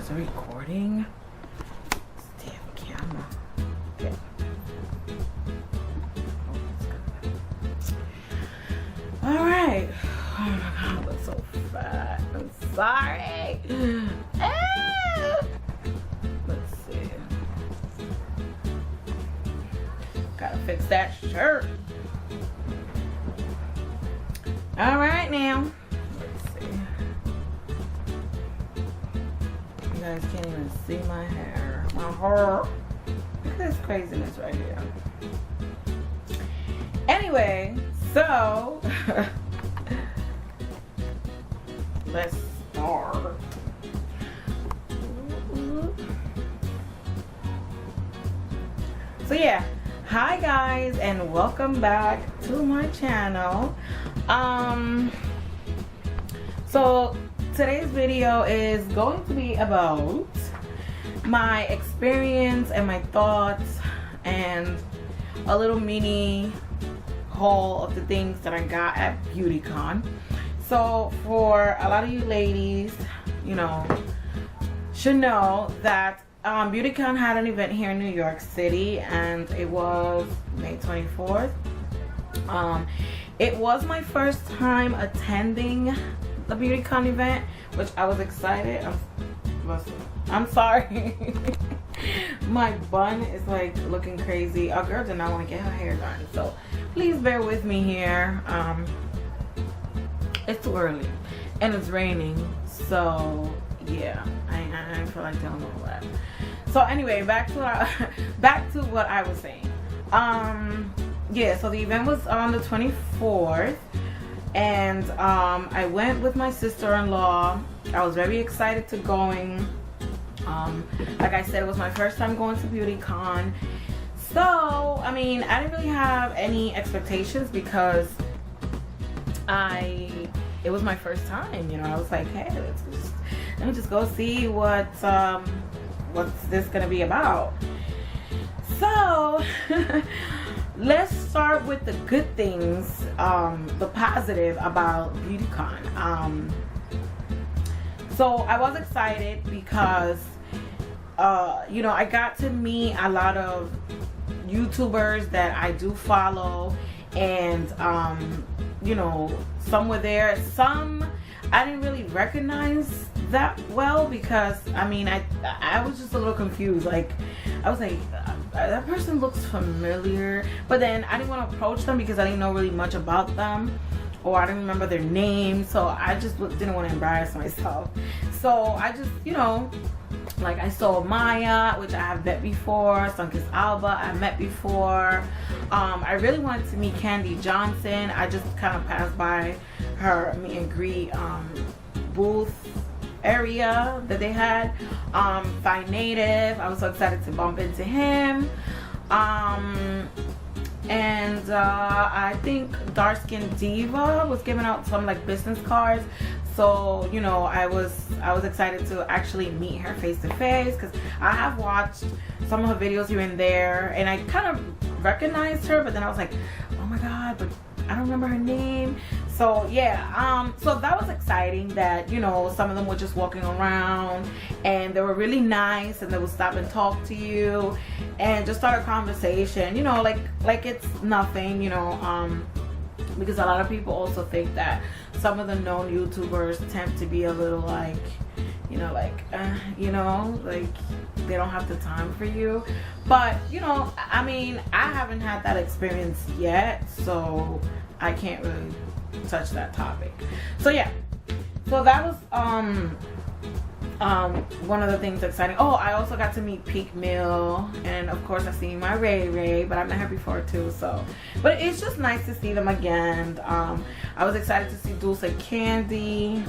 Is it recording? This damn camera. Okay. Alright. Oh my god, I look so fat. I'm sorry. Let's see. Gotta fix that shirt. Alright now. Let's see. You guys can't even see my hair. My hair. Look at this craziness right here. Anyway, so let's start. So yeah, hi guys and welcome back to my channel. So today's video is going to be about my experience and my thoughts and a little mini haul of the things that I got at BeautyCon. So for a lot of you ladies, you know, should know that BeautyCon had an event here in New York City, and it was May 24th. It was my first time attending the BeautyCon event, which I was excited. I'm sorry. My bun is like looking crazy. A girl did not want to get her hair done, so please bear with me here. It's too early and it's raining, so yeah, I feel like telling all that. So anyway, back to what I was saying. Yeah, so the event was on the 24th, and I went with my sister-in-law. I was very excited to going. Like I said, it was my first time going to BeautyCon. So, I mean, I didn't really have any expectations because it was my first time, you know. I was like, hey, let me just go see what's this gonna be about. So let's start with the good things, the positive about BeautyCon. So I was excited because you know, I got to meet a lot of YouTubers that I do follow, and you know, some were there, some I didn't really recognize that well, because I mean I was just a little confused. Like I was like, that person looks familiar, but then I didn't want to approach them because I didn't know really much about them, or I didn't remember their name, so I just didn't want to embarrass myself. So I just, you know, like I saw Maya, which I have met before. Sunkist Alba, I met before. I really wanted to meet Candy Johnson. I just kind of passed by her meet and greet booth area that they had. Fine Native, I was so excited to bump into him. And I think Dark Skin Diva was giving out some like business cards. So, you know, I was excited to actually meet her face to face, because I have watched some of her videos here and there, and I kind of recognized her, but then I was like, oh my god, but I don't remember her name. So yeah, so that was exciting that, you know, some of them were just walking around and they were really nice, and they would stop and talk to you and just start a conversation, you know, like it's nothing, you know, because a lot of people also think that some of the known YouTubers tend to be a little like, you know, like, you know, like they don't have the time for you. But, you know, I mean, I haven't had that experience yet, so I can't really touch that topic. So yeah, so that was one of the things exciting. Oh, I also got to meet Peak Mill, and of course I've seen my Ray, but I met her before too. So, but it's just nice to see them again. I was excited to see Dulce Candy,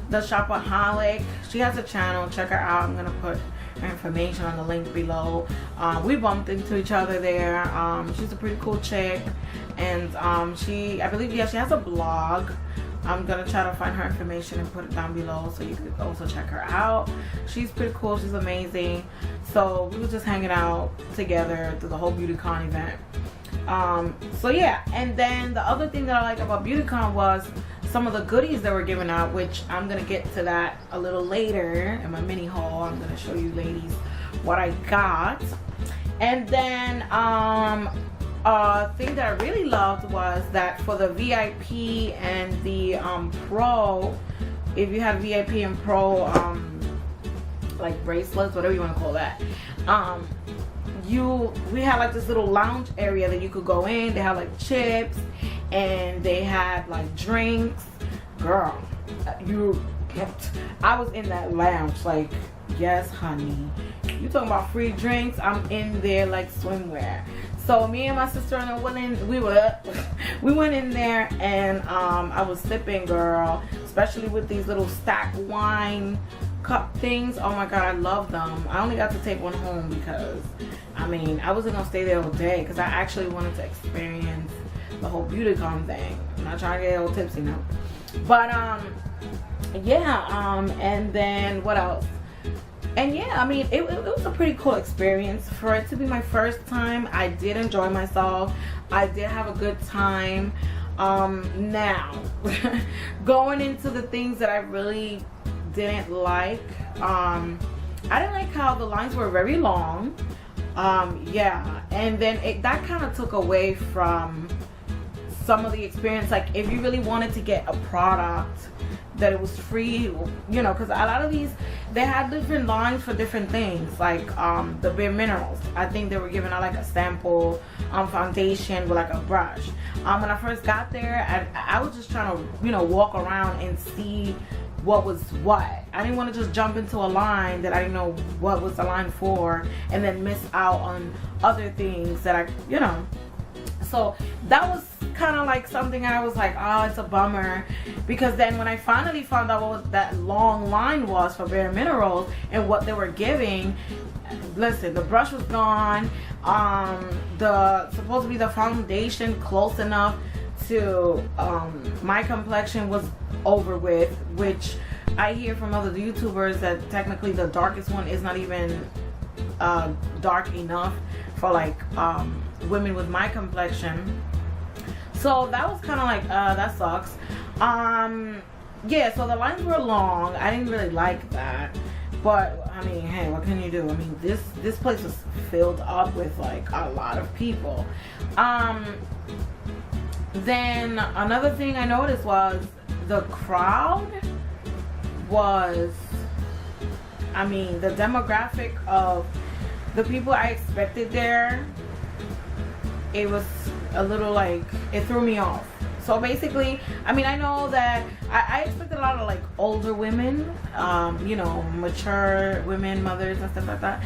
the Shopaholic. She has a channel, check her out. I'm gonna put her information on the link below. We bumped into each other there. She's a pretty cool chick, and I believe, yeah, she has a blog. I'm gonna try to find her information and put it down below so you could also check her out. She's pretty cool, she's amazing. So we were just hanging out together through the whole BeautyCon event. So yeah, and then the other thing that I like about BeautyCon was some of the goodies that were given out, which I'm gonna get to that a little later in my mini haul. I'm gonna show you ladies what I got. And then thing that I really loved was that for the VIP and the Pro, if you have VIP and Pro like bracelets, whatever you want to call that, we had like this little lounge area that you could go in. They had like chips and they had like drinks. Girl, I was in that lounge like, yes honey, you talking about free drinks, I'm in there like swimwear. So me and my sister we went in there, and I was sipping, girl, especially with these little stacked wine cup things. Oh my god, I love them. I only got to take one home because I mean I wasn't gonna stay there all day because I actually wanted to experience the whole BeautyCon thing. I'm not trying to get a little tipsy now, but yeah, and then what else? And yeah, I mean, it was a pretty cool experience. For it to be my first time, I did enjoy myself. I did have a good time. Now, going into the things that I really didn't like, I didn't like how the lines were very long. Yeah, and then that kind of took away from some of the experience. Like, if you really wanted to get a product that it was free, you know, because a lot of these, they had different lines for different things, like the Bare Minerals. I think they were giving out like a sample foundation with like a brush. When I first got there, I was just trying to, you know, walk around and see what was what. I didn't want to just jump into a line that I didn't know what was the line for and then miss out on other things that I, you know. So that was kind of like something I was like, oh, it's a bummer. Because then when I finally found out what that long line was for Bare Minerals and what they were giving, listen, the brush was gone. Supposed to be the foundation close enough to my complexion was over with, which I hear from other YouTubers that technically the darkest one is not even dark enough for like women with my complexion. So that was kind of like, that sucks. Yeah, so the lines were long. I didn't really like that. But, I mean, hey, what can you do? I mean, this place was filled up with, like, a lot of people. Then, another thing I noticed was the crowd was, I mean, the demographic of the people I expected there, it was a little like, it threw me off. So basically, I mean, I know that I expected a lot of like older women, you know, mature women, mothers and stuff like that.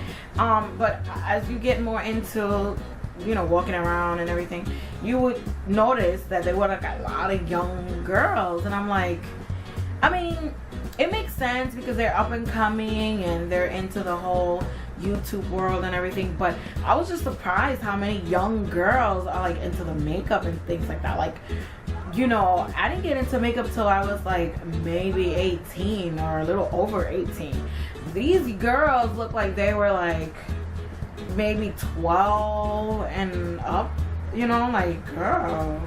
But as you get more into, you know, walking around and everything, you would notice that there were like a lot of young girls. And I'm like, I mean, it makes sense because they're up and coming and they're into the whole YouTube world and everything, but I was just surprised how many young girls are like into the makeup and things like that. Like, you know, I didn't get into makeup till I was like maybe 18 or a little over 18. These girls look like they were like maybe 12 and up, you know, like, girl,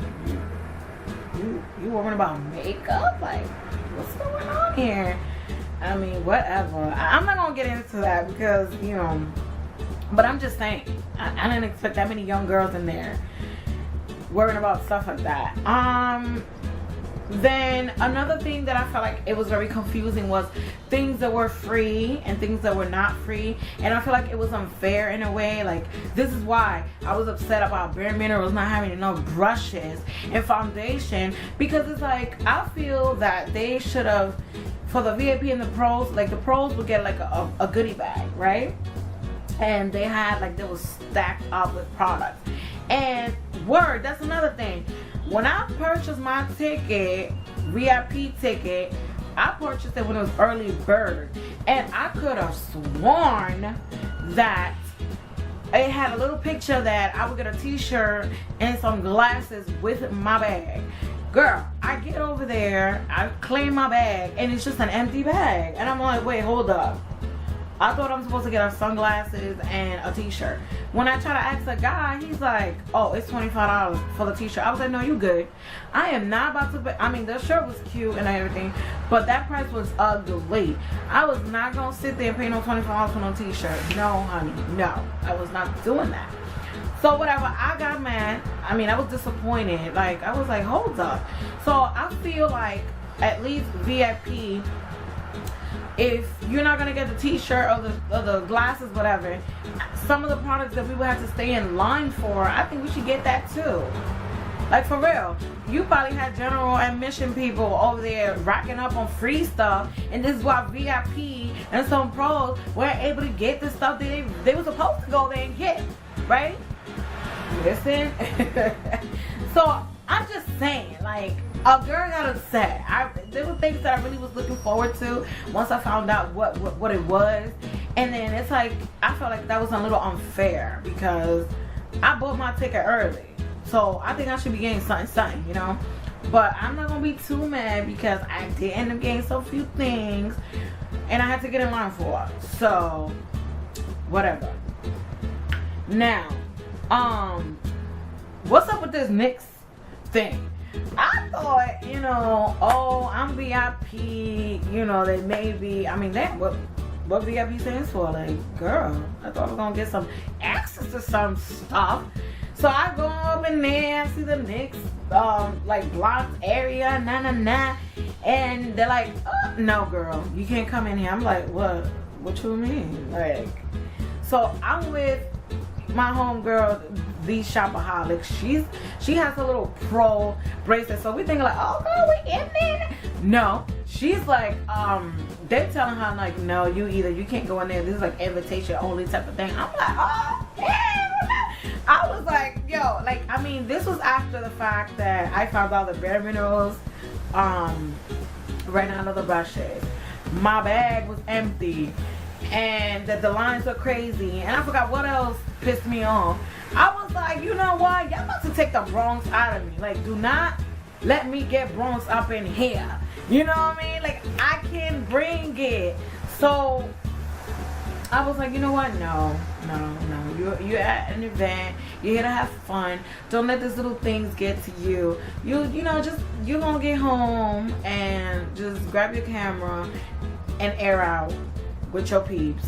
you worrying about makeup? Like, what's going on here? I mean, whatever. I'm not gonna get into that because, you know, but I'm just saying, I didn't expect that many young girls in there worrying about stuff like that. Then another thing that I felt like it was very confusing was things that were free and things that were not free, and I feel like it was unfair in a way. Like, this is why I was upset about Bare Minerals not having enough brushes and foundation, because it's like, I feel that they should have, for the VIP and the pros, like the pros would get like a goodie bag, right? And they had like, they was stacked up with products. And word, that's another thing. When I purchased my ticket, VIP ticket, I purchased it when it was early bird. And I could have sworn that it had a little picture that I would get a t-shirt and some glasses with my bag. Girl, I get over there, I claim my bag, and it's just an empty bag. And I'm like, wait, hold up. I thought I'm supposed to get sunglasses and a t-shirt. When I try to ask a guy, he's like, oh, it's $25 for the t-shirt. I was like, no, you good. I am not about to pay. I mean, the shirt was cute and everything, but that price was ugly. I was not going to sit there and pay no $25 for no t-shirt. No, honey, no. I was not doing that. So whatever, I got mad. I mean, I was disappointed. Like, I was like, hold up. So I feel like at least VIP, if you're not gonna get the t-shirt or the glasses, whatever, some of the products that we would have to stay in line for, I think we should get that too. Like, for real. You probably had general admission people over there racking up on free stuff, and this is why VIP and some pros weren't able to get the stuff that they were supposed to go there and get, right? Listen. So I'm just saying, like, a girl got upset. There were things that I really was looking forward to once I found out what it was, and then it's like I felt like that was a little unfair because I bought my ticket early, so I think I should be getting something, you know. But I'm not gonna be too mad because I did end up getting so few things, and I had to get in line for it. So whatever. Now, what's up with this Knicks thing? I thought, you know, oh, I'm VIP, you know, that maybe, I mean, that what VIP stands for? Like, girl, I thought I was gonna get some access to some stuff. So I go up in there, see the Knicks, like, blocked area, and they're like, oh, no, girl, you can't come in here. I'm like, what you mean? Like, so I'm with my homegirl, the shopaholic. She has a little pro bracelet, so we thinking like, oh girl, we in there. No, she's like, they're telling her like, no, you can't go in there. This is like invitation only type of thing. I'm like, oh damn. I was like, yo, like, I mean, this was after the fact that I found out the Bare Minerals ran out of the brushes. My bag was empty, and that the lines are crazy, and I forgot what else pissed me off. I was like, you know what, y'all about to take the Bronx out of me. Like, do not let me get Bronx up in here. You know what I mean? Like, I can bring it. So I was like, you know what, no. You're at an event, you're here to have fun. Don't let these little things get to you. You know, just, you're gonna get home and just grab your camera and air out with your peeps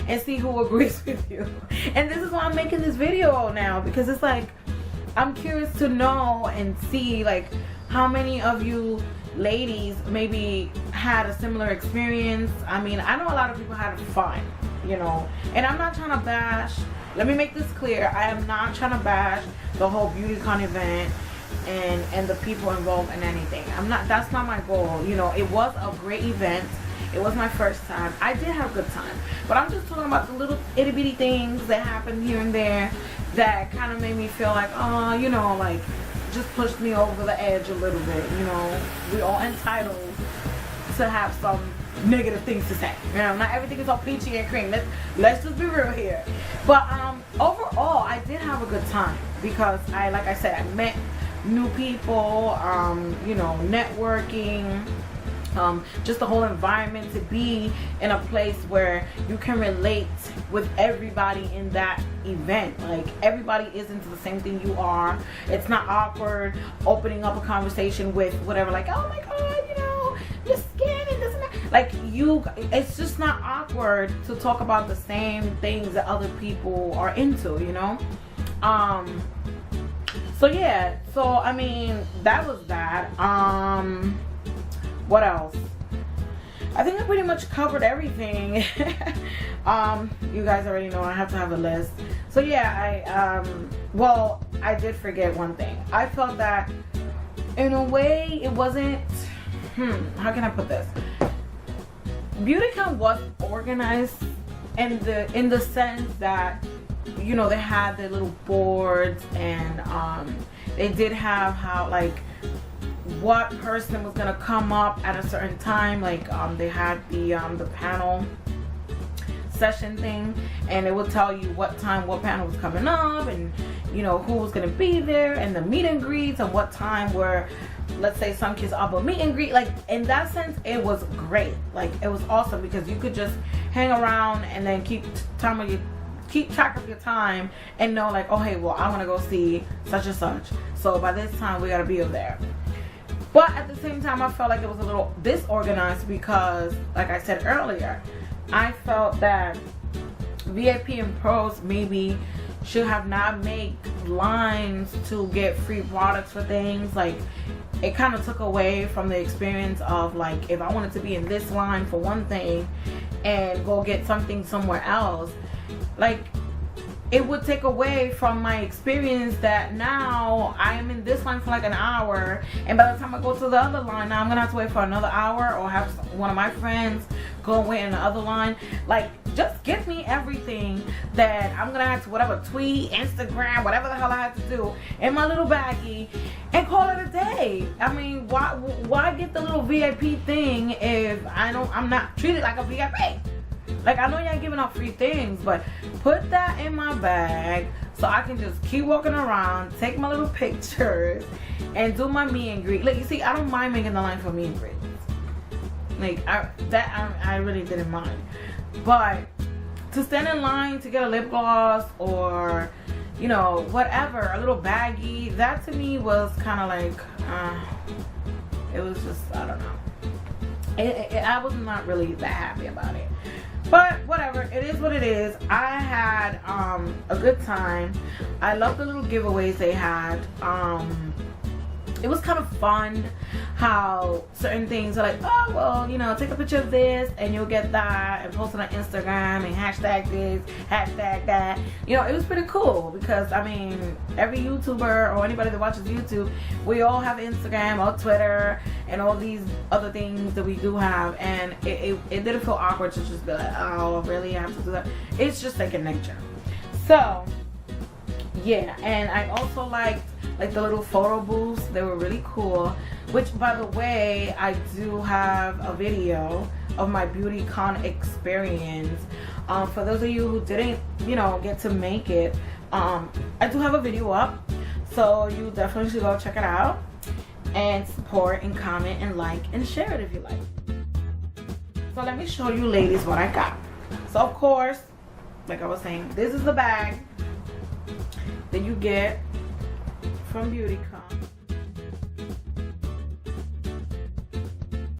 and see who agrees with you. And this is why I'm making this video now, because it's like, I'm curious to know and see like how many of you ladies maybe had a similar experience. I mean, I know a lot of people had fun, you know, and I'm not trying to bash, let me make this clear, I am not trying to bash the whole BeautyCon event and the people involved in anything. That's not my goal. You know, it was a great event. It was my first time. I did have a good time. But I'm just talking about the little itty bitty things that happened here and there that kind of made me feel like, oh, you know, like, just pushed me over the edge a little bit. You know, we all entitled to have some negative things to say. You know, not everything is all peachy and cream. Let's just be real here. But overall, I did have a good time because like I said, I met new people, you know, networking. Just the whole environment, to be in a place where you can relate with everybody in that event. Like, everybody is into the same thing you are. It's not awkward opening up a conversation with whatever, like, oh my god, you know, your skin and this and that. Like, it's just not awkward to talk about the same things that other people are into, you know. So yeah, so I mean, that was that. What else? I think I pretty much covered everything. You guys already know I have to have a list. So yeah, well, I did forget one thing. I felt that in a way it wasn't, how can I put this? BeautyCon was organized in the sense that, you know, they had their little boards, and they did have how, like, what person was gonna come up at a certain time. Like, they had the panel session thing, and it would tell you what time what panel was coming up, and you know who was gonna be there, and the meet and greets, and what time were let's say some kids offer meet and greet. Like in that sense, it was great. Like it was awesome because you could just hang around and then keep track of your time and know like, oh hey, well I want to go see such and such, so by this time we gotta be over there. But at the same time, I felt like it was a little disorganized because, like I said earlier, I felt that VIP and pros maybe should have not made lines to get free products for things. Like it kind of took away from the experience of like, if I wanted to be in this line for one thing and go get something somewhere else, like it would take away from my experience that now I am in this line for like an hour, and by the time I go to the other line, now I'm gonna have to wait for another hour, or have one of my friends go and wait in the other line. Like just give me everything that I'm gonna have to, whatever, tweet, Instagram, whatever the hell I have to do in my little baggie, and call it a day. I mean, why get the little VIP thing if I'm not treated like a VIP? Like, I know y'all giving out free things, but put that in my bag so I can just keep walking around, take my little pictures, and do my meet and greet. Like, you see, I don't mind making the line for meet and greets. Like, I really didn't mind. But to stand in line to get a lip gloss or, you know, whatever, a little baggie, that to me was kind of like, it was just, I don't know. I was not really that happy about it. But whatever, it is what it is. I had a good time. I love the little giveaways they had. It was kind of fun how certain things are like, oh well, you know, take a picture of this and you'll get that, and post it on Instagram and hashtag this, hashtag that. You know, it was pretty cool because I mean, every YouTuber or anybody that watches YouTube, we all have Instagram or Twitter and all these other things that we do have, and it didn't feel awkward to just be like, oh really, I have to do that. It's just like a nature. So yeah, and I also liked like the little photo booths. They were really cool, which by the way, I do have a video of my beauty con experience. For those of you who didn't, you know, get to make it, I do have a video up, so you definitely should go check it out and support and comment and like and share it if you like. So let me show you ladies what I got. So of course, like I was saying, this is the bag that you get from BeautyCon.